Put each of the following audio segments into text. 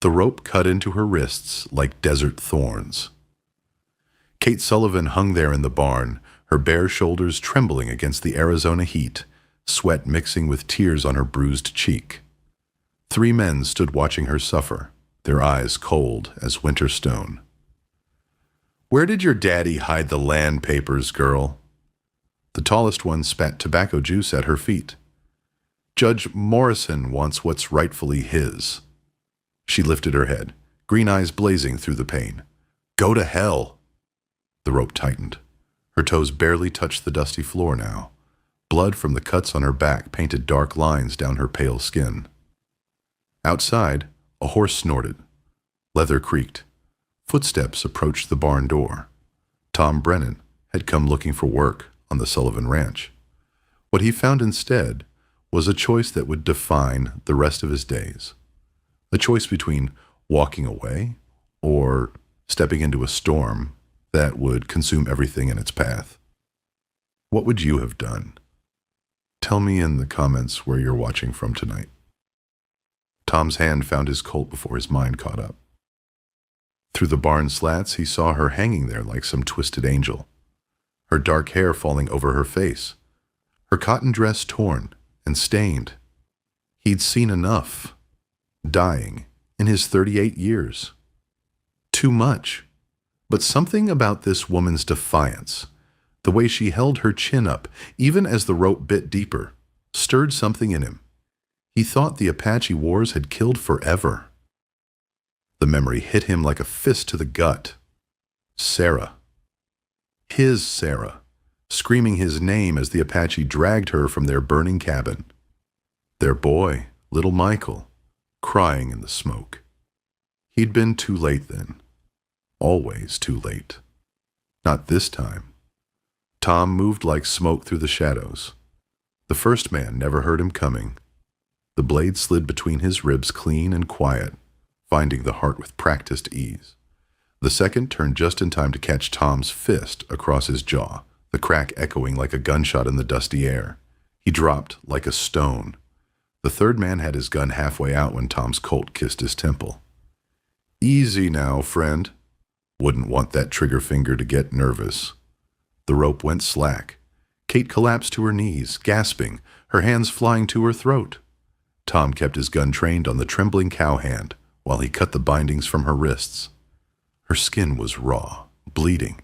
The rope cut into her wrists like desert thorns. Kate Sullivan hung there in the barn, her bare shoulders trembling against the Arizona heat, sweat mixing with tears on her bruised cheek. 3 men stood watching her suffer, their eyes cold as winter stone. "Where did your daddy hide the land papers, girl?" The tallest one spat tobacco juice at her feet. "Judge Morrison wants what's rightfully his." She lifted her head, green eyes blazing through the pain. "Go to hell!" The rope tightened. Her toes barely touched the dusty floor now. Blood from the cuts on her back painted dark lines down her pale skin. Outside, a horse snorted. Leather creaked. Footsteps approached the barn door. Tom Brennan had come looking for work on the Sullivan Ranch. What he found instead was a choice that would define the rest of his days. A choice between walking away or stepping into a storm that would consume everything in its path. What would you have done? Tell me in the comments where you're watching from tonight. Tom's hand found his Colt before his mind caught up. Through the barn slats, he saw her hanging there like some twisted angel, her dark hair falling over her face, her cotton dress torn and stained. He'd seen enough, dying in his 38 years. Too much. But something about this woman's defiance, the way she held her chin up, even as the rope bit deeper, stirred something in him. He thought the Apache Wars had killed forever. The memory hit him like a fist to the gut. Sarah. His Sarah, screaming his name as the Apache dragged her from their burning cabin. Their boy, little Michael, crying in the smoke. He'd been too late then. Always too late. Not this time. Tom moved like smoke through the shadows. The first man never heard him coming. The blade slid between his ribs clean and quiet, finding the heart with practiced ease. The second turned just in time to catch Tom's fist across his jaw, the crack echoing like a gunshot in the dusty air. He dropped like a stone. The third man had his gun halfway out when Tom's Colt kissed his temple. "Easy now, friend." Wouldn't want that trigger finger to get nervous. The rope went slack. Kate collapsed to her knees, gasping, her hands flying to her throat. Tom kept his gun trained on the trembling cowhand while he cut the bindings from her wrists. Her skin was raw, bleeding.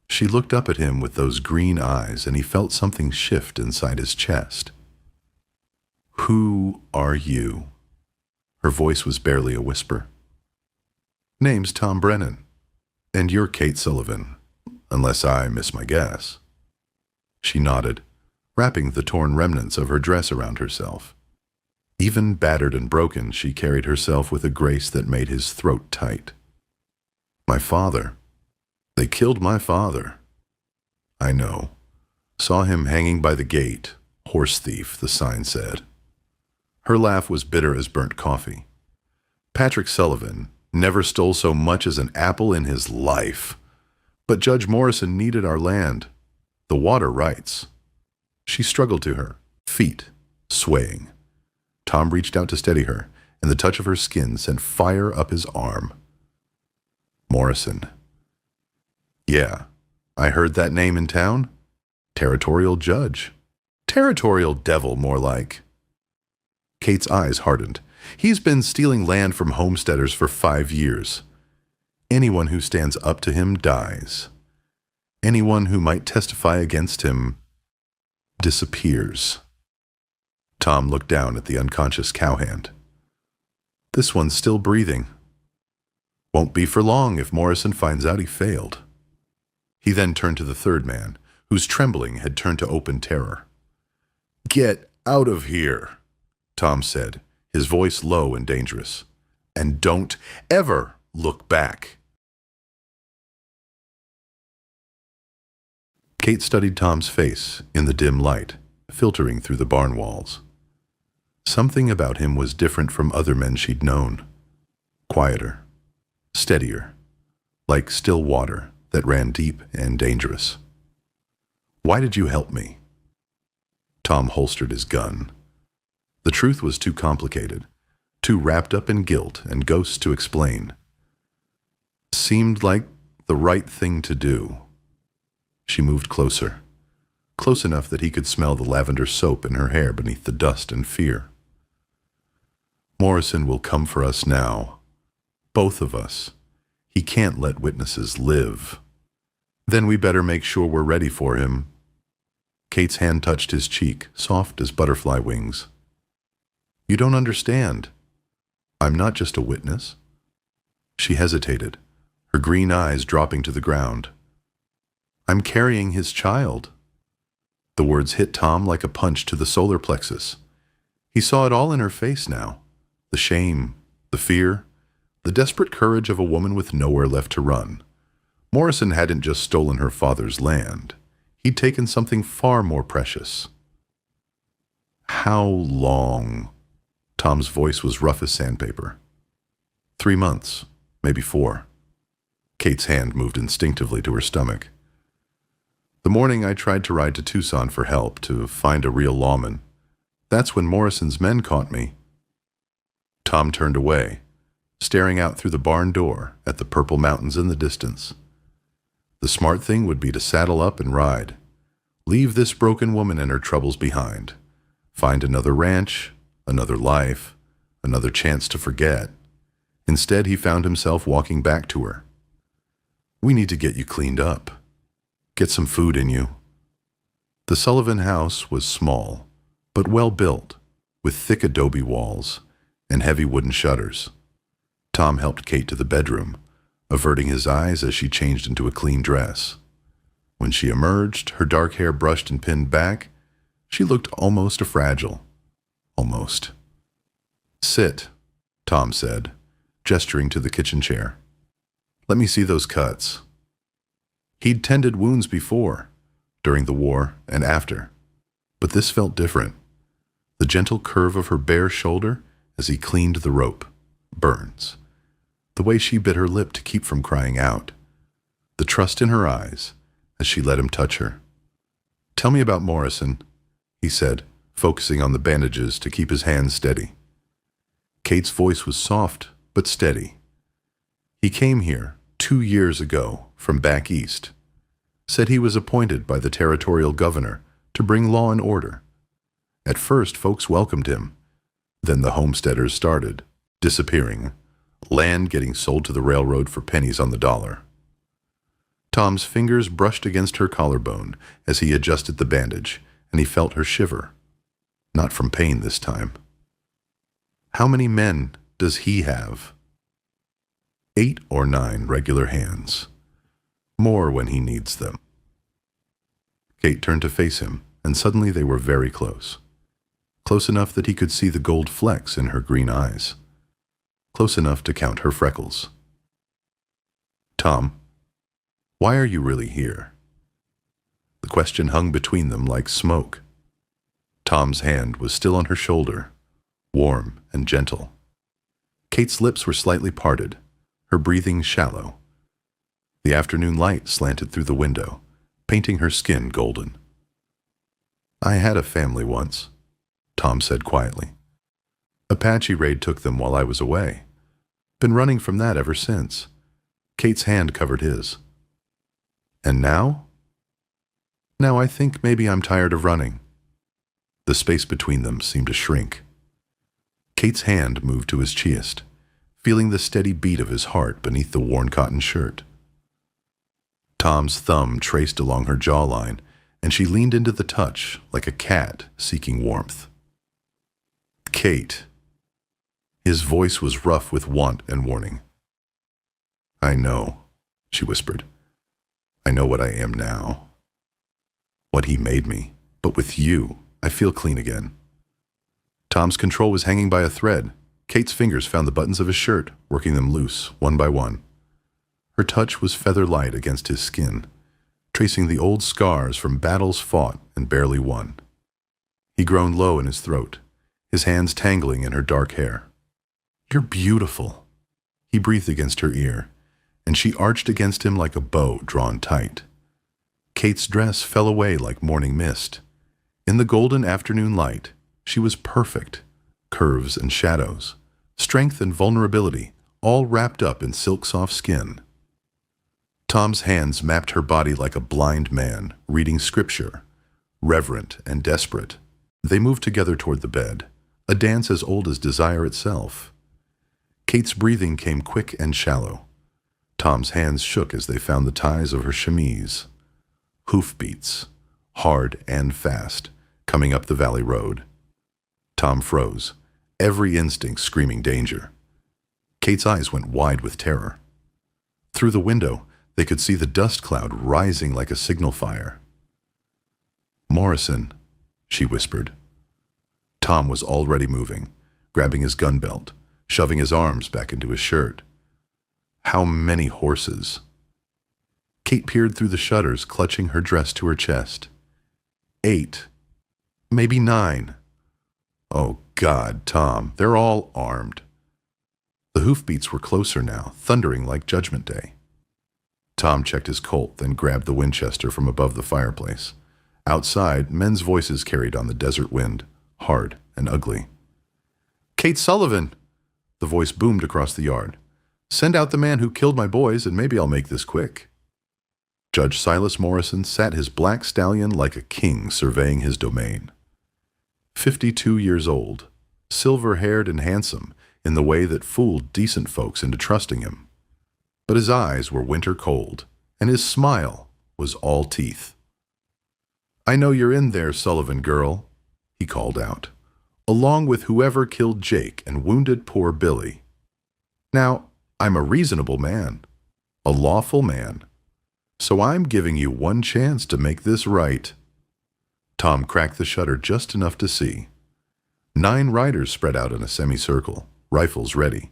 She looked up at him with those green eyes, and he felt something shift inside his chest. "Who are you?" Her voice was barely a whisper. "Name's Tom Brennan. And you're Kate Sullivan, unless I miss my guess." She nodded, wrapping the torn remnants of her dress around herself. Even battered and broken, she carried herself with a grace that made his throat tight. "My father. They killed my father." "I know. Saw him hanging by the gate. Horse thief, the sign said." Her laugh was bitter as burnt coffee. "Patrick Sullivan never stole so much as an apple in his life. But Judge Morrison needed our land. The water rights." She struggled to her feet, swaying. Tom reached out to steady her, and the touch of her skin sent fire up his arm. "Morrison. Yeah, I heard that name in town. Territorial judge. Territorial devil, more like." Kate's eyes hardened. "He's been stealing land from homesteaders for 5 years. Anyone who stands up to him dies. Anyone who might testify against him disappears." Tom looked down at the unconscious cowhand. "This one's still breathing. Won't be for long if Morrison finds out he failed." He then turned to the third man, whose trembling had turned to open terror. "Get out of here," Tom said, his voice low and dangerous. "And don't ever look back." Kate studied Tom's face in the dim light, filtering through the barn walls. Something about him was different from other men she'd known. Quieter, steadier, like still water that ran deep and dangerous. "Why did you help me?" Tom holstered his gun. The truth was too complicated, too wrapped up in guilt and ghosts to explain. Seemed like the right thing to do. She moved closer, close enough that he could smell the lavender soap in her hair beneath the dust and fear. Morrison will come for us now. Both of us. He can't let witnesses live. Then we better make sure we're ready for him. Kate's hand touched his cheek, soft as butterfly wings. You don't understand. I'm not just a witness. She hesitated, her green eyes dropping to the ground. I'm carrying his child. The words hit Tom like a punch to the solar plexus. He saw it all in her face now. The shame, the fear, the desperate courage of a woman with nowhere left to run. Morrison hadn't just stolen her father's land. He'd taken something far more precious. How long? Tom's voice was rough as sandpaper. 3 months, maybe 4. Kate's hand moved instinctively to her stomach. The morning I tried to ride to Tucson for help, to find a real lawman. That's when Morrison's men caught me. Tom turned away, staring out through the barn door at the purple mountains in the distance. The smart thing would be to saddle up and ride. Leave this broken woman and her troubles behind. Find another ranch, another life, another chance to forget. Instead, he found himself walking back to her. We need to get you cleaned up. Get some food in you. The Sullivan house was small, but well built, with thick adobe walls and heavy wooden shutters. Tom helped Kate to the bedroom, averting his eyes as she changed into a clean dress. When she emerged, her dark hair brushed and pinned back, she looked almost fragile. Almost. Sit, Tom said, gesturing to the kitchen chair. Let me see those cuts. He'd tended wounds before, during the war and after, but this felt different. The gentle curve of her bare shoulder as he cleaned the rope. Burns. The way she bit her lip to keep from crying out. The trust in her eyes as she let him touch her. Tell me about Morrison, he said, focusing on the bandages to keep his hands steady. Kate's voice was soft but steady. He came here 2 years ago from back east. Said he was appointed by the territorial governor to bring law and order. At first, folks welcomed him. Then the homesteaders started disappearing, land getting sold to the railroad for pennies on the dollar. Tom's fingers brushed against her collarbone as he adjusted the bandage, and he felt her shiver. Not from pain this time. How many men does he have? 8 or 9 regular hands. More when he needs them. Kate turned to face him, and suddenly they were very close. Close enough that he could see the gold flecks in her green eyes. Close enough to count her freckles. Tom, why are you really here? The question hung between them like smoke. Tom's hand was still on her shoulder, warm and gentle. Kate's lips were slightly parted, her breathing shallow. The afternoon light slanted through the window, painting her skin golden. I had a family once, Tom said quietly. Apache raid took them while I was away. Been running from that ever since. Kate's hand covered his. And now? Now I think maybe I'm tired of running. The space between them seemed to shrink. Kate's hand moved to his chest, feeling the steady beat of his heart beneath the worn cotton shirt. Tom's thumb traced along her jawline, and she leaned into the touch like a cat seeking warmth. Kate. His voice was rough with want and warning. I know, she whispered. I know what I am now. What he made me. But with you, I feel clean again. Tom's control was hanging by a thread. Kate's fingers found the buttons of his shirt, working them loose, one by one. Her touch was feather light against his skin, tracing the old scars from battles fought and barely won. He groaned low in his throat, his hands tangling in her dark hair. You're beautiful, he breathed against her ear, and she arched against him like a bow drawn tight. Kate's dress fell away like morning mist. In the golden afternoon light, she was perfect, curves and shadows, strength and vulnerability, all wrapped up in silk-soft skin. Tom's hands mapped her body like a blind man, reading scripture, reverent and desperate. They moved together toward the bed, a dance as old as desire itself. Kate's breathing came quick and shallow. Tom's hands shook as they found the ties of her chemise. Hoofbeats, hard and fast, coming up the valley road. Tom froze, every instinct screaming danger. Kate's eyes went wide with terror. Through the window, they could see the dust cloud rising like a signal fire. "Morrison," she whispered. Tom was already moving, grabbing his gun belt, shoving his arms back into his shirt. How many horses? Kate peered through the shutters, clutching her dress to her chest. 8. Maybe 9. Oh, God, Tom, they're all armed. The hoofbeats were closer now, thundering like Judgment Day. Tom checked his Colt, then grabbed the Winchester from above the fireplace. Outside, men's voices carried on the desert wind, hard and ugly. "Kate Sullivan!" The voice boomed across the yard. "Send out the man who killed my boys, and maybe I'll make this quick." Judge Silas Morrison sat his black stallion like a king surveying his domain. 52 years old, silver-haired and handsome in the way that fooled decent folks into trusting him. But his eyes were winter cold, and his smile was all teeth. "I know you're in there, Sullivan girl," he called out, "along with whoever killed Jake and wounded poor Billy. Now, I'm a reasonable man, a lawful man, so I'm giving you one chance to make this right." Tom cracked the shutter just enough to see. 9 riders spread out in a semicircle, rifles ready.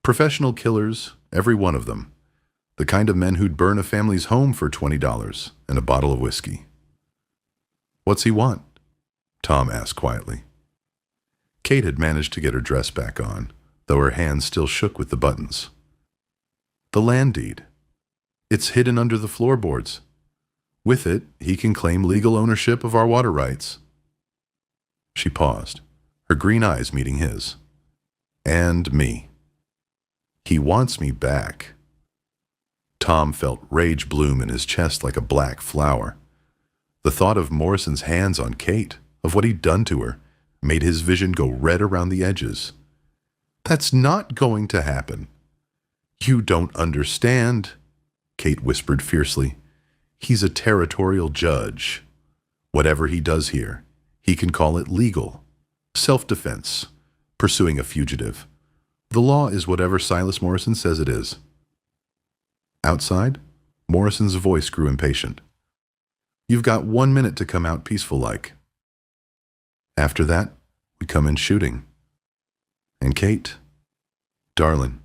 Professional killers, every one of them. The kind of men who'd burn a family's home for $20 and a bottle of whiskey. "What's he want?" Tom asked quietly. Kate had managed to get her dress back on, though her hands still shook with the buttons. "The land deed. It's hidden under the floorboards. With it, he can claim legal ownership of our water rights." She paused, her green eyes meeting his. "And me. He wants me back." Tom felt rage bloom in his chest like a black flower. The thought of Morrison's hands on Kate, of what he'd done to her, made his vision go red around the edges. "That's not going to happen." "You don't understand," Kate whispered fiercely. "He's a territorial judge. Whatever he does here, he can call it legal, self-defense, pursuing a fugitive. The law is whatever Silas Morrison says it is." Outside, Morrison's voice grew impatient. "You've got 1 minute to come out peaceful-like. After that, we come in shooting. And Kate, darling,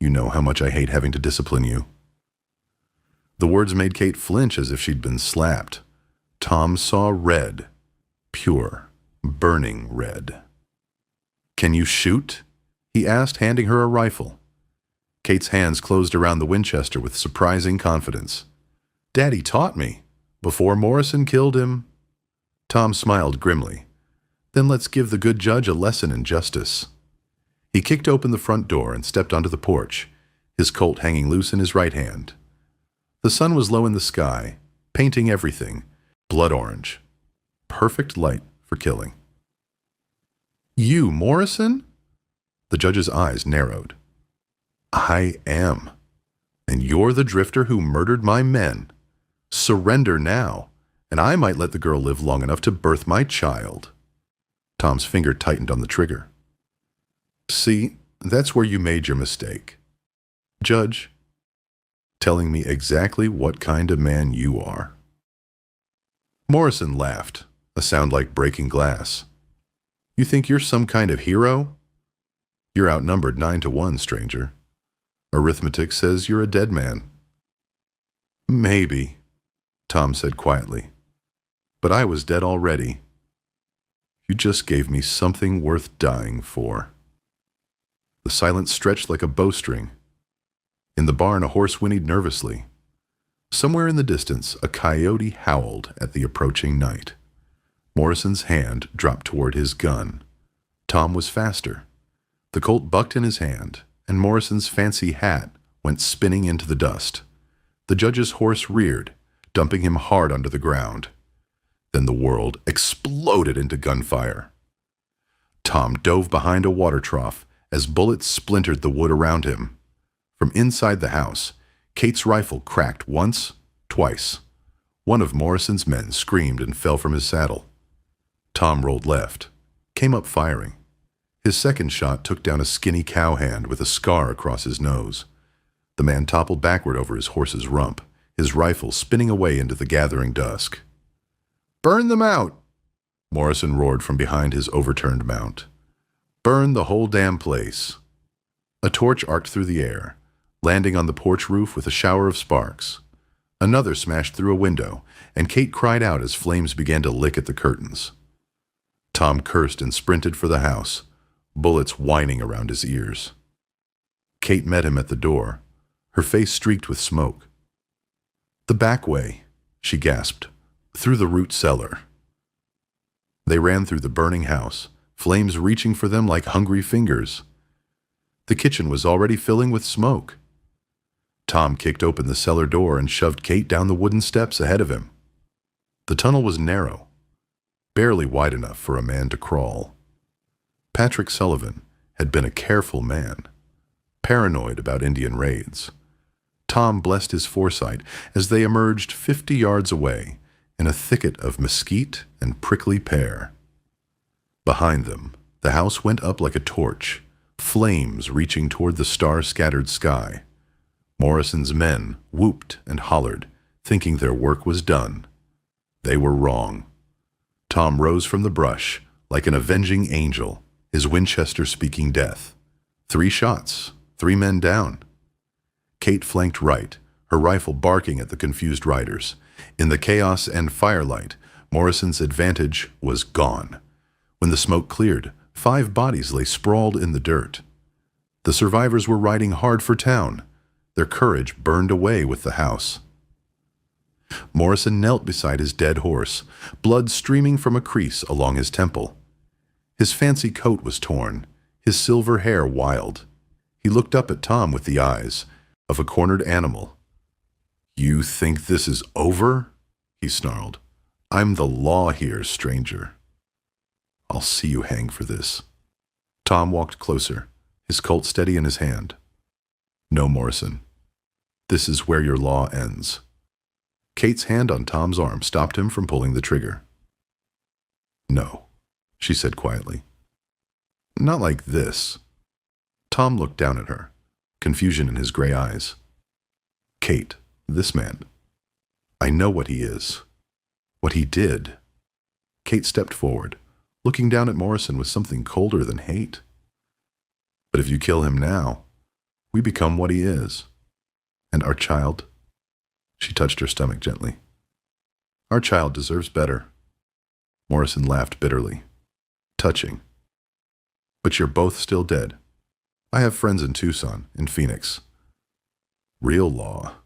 you know how much I hate having to discipline you." The words made Kate flinch as if she'd been slapped. Tom saw red, pure, burning red. "Can you shoot?" he asked, handing her a rifle. Kate's hands closed around the Winchester with surprising confidence. "Daddy taught me. Before Morrison killed him." Tom smiled grimly. "Then let's give the good judge a lesson in justice." He kicked open the front door and stepped onto the porch, his Colt hanging loose in his right hand. The sun was low in the sky, painting everything, blood orange. Perfect light for killing. "You, Morrison?" The judge's eyes narrowed. "I am. And you're the drifter who murdered my men. Surrender now, and I might let the girl live long enough to birth my child." Tom's finger tightened on the trigger. "See, that's where you made your mistake. Judge, telling me exactly what kind of man you are." Morrison laughed, a sound like breaking glass. "You think you're some kind of hero? You're outnumbered 9-1, stranger. Arithmetic says you're a dead man." "Maybe," Tom said quietly. "But I was dead already. You just gave me something worth dying for." The silence stretched like a bowstring. In the barn, a horse whinnied nervously. Somewhere in the distance, a coyote howled at the approaching night. Morrison's hand dropped toward his gun. Tom was faster. The Colt bucked in his hand, and Morrison's fancy hat went spinning into the dust. The judge's horse reared, dumping him hard onto the ground. Then the world exploded into gunfire. Tom dove behind a water trough as bullets splintered the wood around him. From inside the house, Kate's rifle cracked once, twice. One of Morrison's men screamed and fell from his saddle. Tom rolled left, came up firing. His second shot took down a skinny cowhand with a scar across his nose. The man toppled backward over his horse's rump, his rifle spinning away into the gathering dusk. "Burn them out!" Morrison roared from behind his overturned mount. "Burn the whole damn place!" A torch arced through the air, landing on the porch roof with a shower of sparks. Another smashed through a window, and Kate cried out as flames began to lick at the curtains. Tom cursed and sprinted for the house, bullets whining around his ears. Kate met him at the door, her face streaked with smoke. "The back way," she gasped, "through the root cellar." They ran through the burning house, flames reaching for them like hungry fingers. The kitchen was already filling with smoke. Tom kicked open the cellar door and shoved Kate down the wooden steps ahead of him. The tunnel was narrow, barely wide enough for a man to crawl. Patrick Sullivan had been a careful man, paranoid about Indian raids. Tom blessed his foresight as they emerged 50 yards away in a thicket of mesquite and prickly pear. Behind them, the house went up like a torch, flames reaching toward the star-scattered sky. Morrison's men whooped and hollered, thinking their work was done. They were wrong. Tom rose from the brush like an avenging angel, his Winchester speaking death. 3 shots, 3 men down. Kate flanked right, her rifle barking at the confused riders. In the chaos and firelight, Morrison's advantage was gone. When the smoke cleared, 5 bodies lay sprawled in the dirt. The survivors were riding hard for town. Their courage burned away with the house. Morrison knelt beside his dead horse, blood streaming from a crease along his temple. His fancy coat was torn, his silver hair wild. He looked up at Tom with the eyes of a cornered animal. "You think this is over?" he snarled. "I'm the law here, stranger. I'll see you hang for this." Tom walked closer, his Colt steady in his hand. "No, Morrison. This is where your law ends." Kate's hand on Tom's arm stopped him from pulling the trigger. "No," she said quietly. "Not like this." Tom looked down at her, confusion in his gray eyes. "Kate, this man, I know what he is. What he did." Kate stepped forward, looking down at Morrison with something colder than hate. "But if you kill him now, we become what he is. And our child," she touched her stomach gently, "our child deserves better." Morrison laughed bitterly. "Touching. But you're both still dead. I have friends in Tucson, in Phoenix. Real law.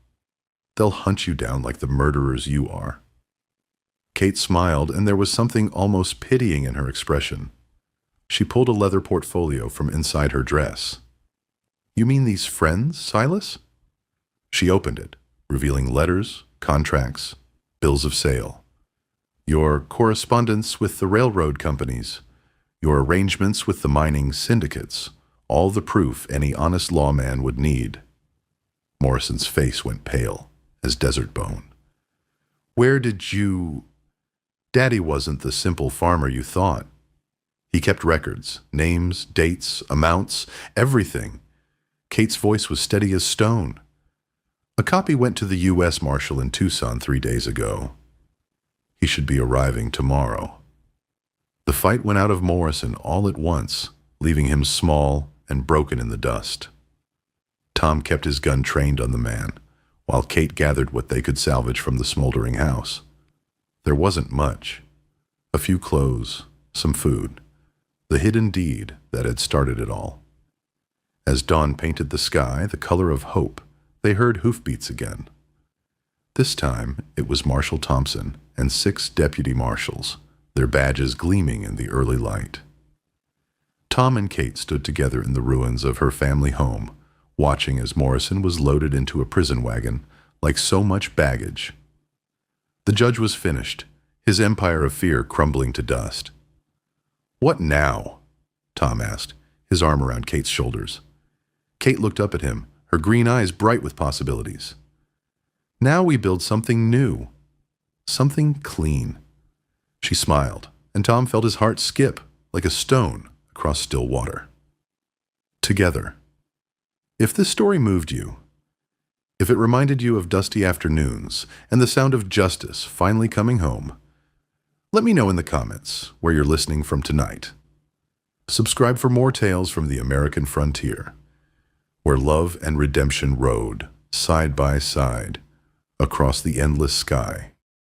They'll hunt you down like the murderers you are." Kate smiled, and there was something almost pitying in her expression. She pulled a leather portfolio from inside her dress. "You mean these friends, Silas?" She opened it, revealing letters, contracts, bills of sale. "Your correspondence with the railroad companies, your arrangements with the mining syndicates, all the proof any honest lawman would need." Morrison's face went pale as desert bone. "Where did you—" "Daddy wasn't the simple farmer you thought. He kept records, names, dates, amounts, everything." Kate's voice was steady as stone. "A copy went to the U.S. Marshal in Tucson 3 days ago. He should be arriving tomorrow." The fight went out of Morrison all at once, leaving him small and broken in the dust. Tom kept his gun trained on the man, while Kate gathered what they could salvage from the smoldering house. There wasn't much. A few clothes, some food, the hidden deed that had started it all. As dawn painted the sky the color of hope, they heard hoofbeats again. This time it was Marshal Thompson and 6 deputy marshals, their badges gleaming in the early light. Tom and Kate stood together in the ruins of her family home, watching as Morrison was loaded into a prison wagon like so much baggage. The judge was finished, his empire of fear crumbling to dust. "What now?" Tom asked, his arm around Kate's shoulders. Kate looked up at him, her green eyes bright with possibilities. "Now we build something new. Something clean." She smiled, and Tom felt his heart skip like a stone across still water. Together. If this story moved you, if it reminded you of dusty afternoons and the sound of justice finally coming home, let me know in the comments where you're listening from tonight. Subscribe for more tales from the American frontier, where love and redemption rode side by side across the endless sky.